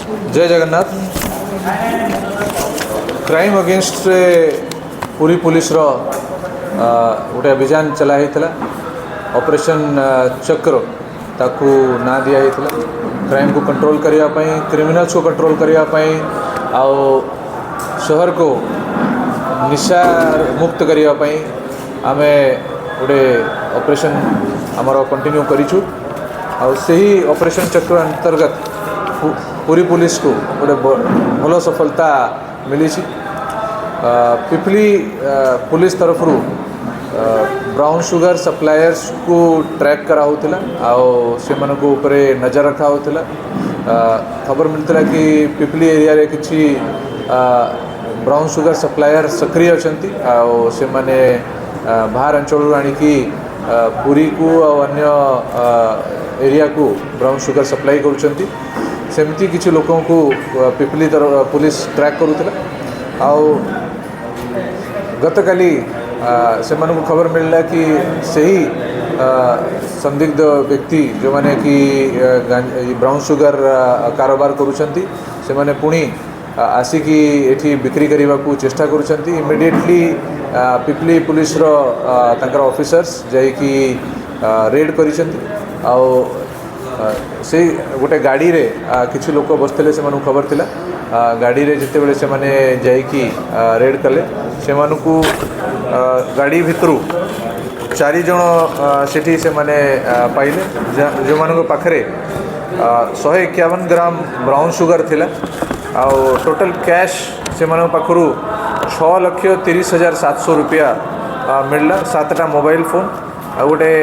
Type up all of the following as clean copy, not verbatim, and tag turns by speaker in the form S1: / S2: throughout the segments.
S1: जय Jagannath. Crime against पूरी police रो गोटे अभियान चलाई ऑपरेशन चक्र ताकू ना दिया क्राइम को कंट्रोल करने क्रिमिनल्स को कंट्रोल करने आउ शहर को निशा मुक्त करने आम गोटे ऑपरेशन आमर कंटिन्यू करूँ और सही ऑपरेशन चक्र अंतर्गत पूरी पुलिस को गोटे भल सफलता मिली। पिपली पुलिस तरफ ब्राउन शुगर सप्लायर्स को ट्रैक कराउला से नजर रखा होता। खबर मिलता कि पिपली एरिया रे किसी ब्राउन शुगर सप्लायर सक्रिय अच्छी से माने बाहर अंचल आणिकी पुरी को अन्य एरिया को ब्राउन शुगर सप्लाई करुँच सेमती किसी लोकों को पिपली पुलिस ट्रैक करूला। गत काली से खबर मिलला कि सही संदिग्ध व्यक्ति जो माने कि ब्राउन शुगर कारोबार करुँच से माने पुणी आसिकी एठी बिक्री करने को चेष्टा करुँच। इमिडिएटली पिपली पुलिस रो तांकर ऑफिसर्स जाइकी रेड कर से गोटे गाड़ी रे किसी लोक बसते से खबर थिला गाड़ी रे जिते बड़े से माने जाइकी रेड कले से गाड़ी भितरू 4 जन सेठी से माने पाइले जो मानक पाखरे 151 ग्राम ब्राउन शुगर थिला आउ टोटल कैश से पाखु 6,30,700 रुपया मिलला। 7टा मोबाइल फोन आ गोटे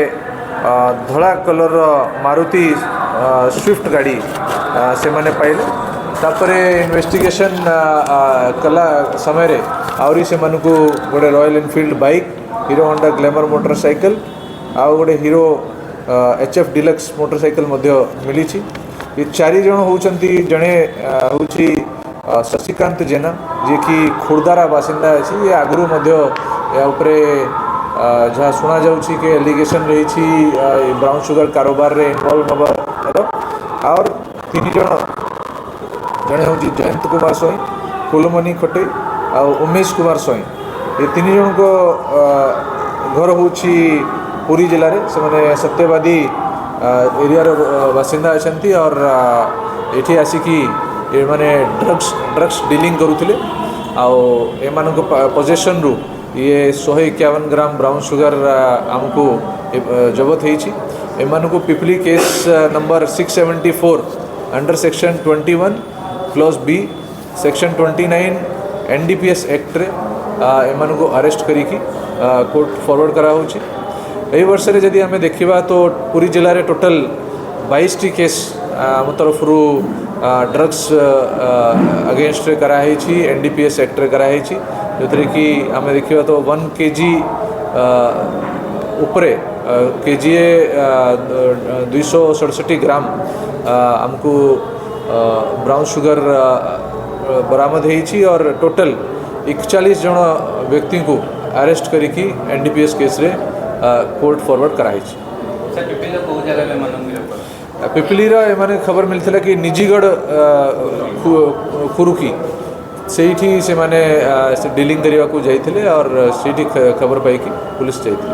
S1: धला कलर मारुति स्विफ्ट गाड़ी से माने पाइले। तापरे इन्वेस्टिगेशन कला समय रे आउरी से मानकू गोटे royal Enfield bike hero Honda glamour motorcycle आउ गोटे हीरो HF डिलक्स मोटरसाइकिल मिली। ये 4 जन होउचंती जणे होउची शशिकांत जेना जे कि खोर्दारा बासिंदा अच्छी। ये आगु जहाँ शुणा जाऊँगी कि एलिगेशन रही ब्राउन शुगर कारोबार रे इनवॉल्व हबार और 3 जन जड़े हूँ जयंत कुमार स्वाई फुलमणि खटे और उमेश कुमार स्वाई। ये 3 जन को घर हूँ पुरी जिले में से सत्यवादी एरिया बासिंदा अच्छा और ये आसिकी ये माने ड्रग्स डीलिंग करुले आम पोजेशन रु ये 151 ग्राम ब्राउन शुगर आमको जबत हो Pipili case number 674 under section 21 clause B section 29 NDPS act रे एम अरेस्ट करी कोर्ट फॉरवर्ड करा यही वर्ष रे जदि आम देखा तो पूरी जिले में टोटल 22 टी केस आम तरफ ड्रग्स अगेंस्ट रे कराई NDPS एक्ट रे कराई जो कि आम देखा तो 1 kg उपरे KGA 267 ग्राम आमको ब्राउन शुगर बरामद होती और टोटल 41 जन व्यक्ति को अरेस्ट करी NDPS केस रे कोर्ट फॉरवर्ड कराई। पिपली माने खबर मिलता कि निजीगढ़ खुरुकी से माने डीलिंग करने को जाते और से खबर पाई पुलिस जाती।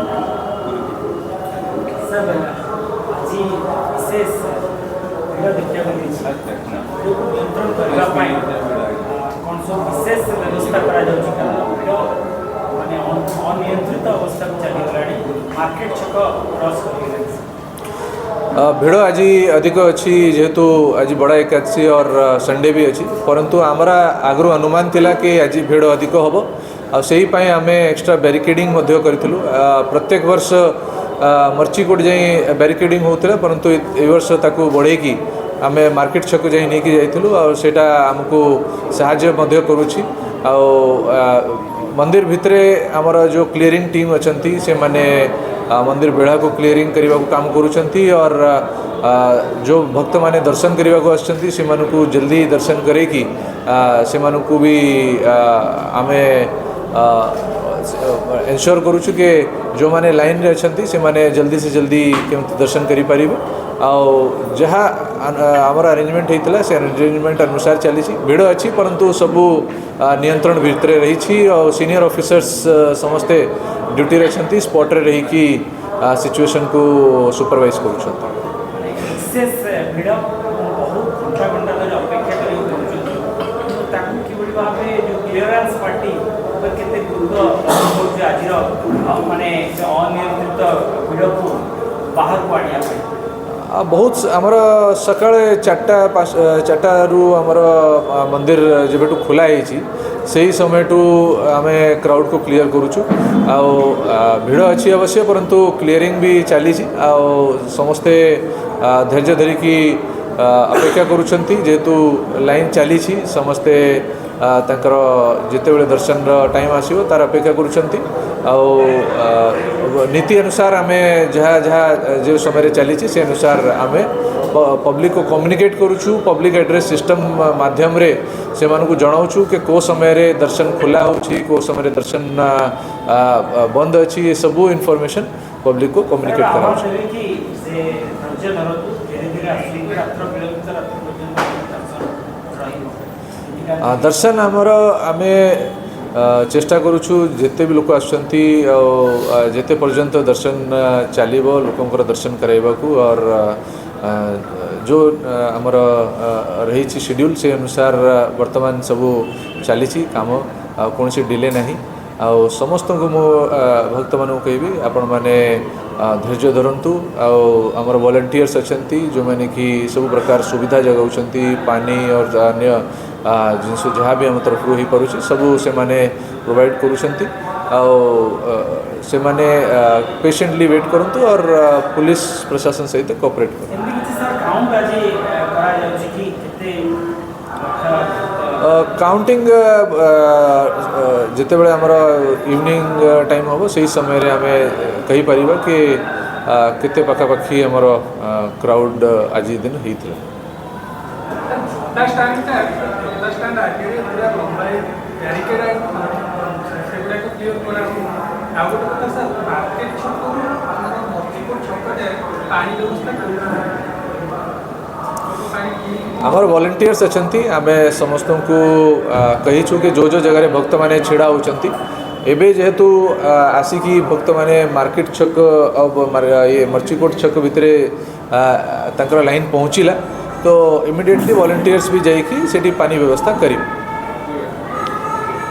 S1: भिड़ आज अधिक अच्छी जेहेतु आज बड़ा एकादशी और संडे भी अच्छी परंतु आमरा आगु अनुमान थिला कि आज भिड़ अधिक हम आईपाई आम एक्स्ट्रा बैरिकेडिंग करूँ। प्रत्येक वर्ष मर्चीकोट जाई बैरिकेडिंग होता परंतु ए वर्ष ताकू बढ़ेकी आम मार्केट छक जाई नहीं जाइलु और सेटा आमको साहाय्य करुँची। मंदिर भितरे आमर जो क्लीयरिंग टीम अच्छी से माने मंदिर बेढ़ा को क्लीयरिंग करने को काम करुँच और जो भक्त माने दर्शन करने को आसछंती से मानकु जल्दी दर्शन करेकी से मानकु भी आमे एनश्योर करूँ कि जो मैंने लाइन रे अच्छी से माने जल्दी से जल्दी केमती दर्शन करि परिबे आउ जहाँ आमर अरेंजमेंट होता से अरेंजमेंट अनुसार चली भिड़ अच्छी परंतु सबू नियंत्रण भितर रही और सीनियर ऑफिसर्स समस्ते ड्यूटी रे अच्छी स्पॉट रे रही सिचुएशन को सुपरवाइज कर बहुत आमर सकाळ 4टा आमर मंदिर जेबेटू खोला से ही समय आमे क्राउड को क्लियर करूँ भिड़ अच्छी अवश्य परंतु क्लीयरिंग भी चली समस्ते धैर्य धरिकी अपेक्षा करुँच जेहेतु लाइन चली समस्ते तांकर जितेबले दर्शन टाइम आसो तार अपेक्षा करुँच नीति अनुसार आमे जहाँ जहाँ जो समय चली से अनुसार आमे पब्लिक को कम्युनिकेट करुँ पब्लिक एड्रेस सिस्टम माध्यम रे से मानकु जनाऊँ कि को समय रे दर्शन खोला हो समय दर्शन बंद अच्छी ये सबू इनफॉरमेशन पब्लिक को कम्युनिकेट कराऊँ। दर्शन आमर आमे चेष्टा करुछु जिते भी लोक आसुचंती जेते पर्यंत दर्शन चलिबो लोकंकर दर्शन कराइबा को और जो आमर रही शेड्यूल से अनुसार वर्तमान सबू चली काम कौन सी डिले नहीं आउ समस्त को मो भक्त मानू कहबी आपण माने धैर्य धरंतु आमर वॉलंटियर्स अच्छी जो मैंने कि सब प्रकार सुविधा जगाउछंती पानी और अन्य जिनस जहाँ भी आम तरफ हो पारुछि सबू से माने प्रोवाइड करुछंती से माने पेशेंटली वेट करंतु और पुलिस प्रशासन सहित कोऑपरेट कर काउंटिंग जिते बड़े आमर इवनिंग टाइम हम से समय रे आमे कहि परिबा कि केते पाखापाखी आमर क्राउड आज दिन होता आमर वॉलंटियर्स अच्छी आमे समस्त को कहीचु कि जो जगह भक्त माने छिड़ा होचंती एबे जेहेतु आसिकी भक्त माने मार्केट छक ये मर्चीकोट छक भितर तांकर लाइन पहुँचला तो इमिडिएटली वॉलंटियर्स भी जाइकी सेठी पानी व्यवस्था करी।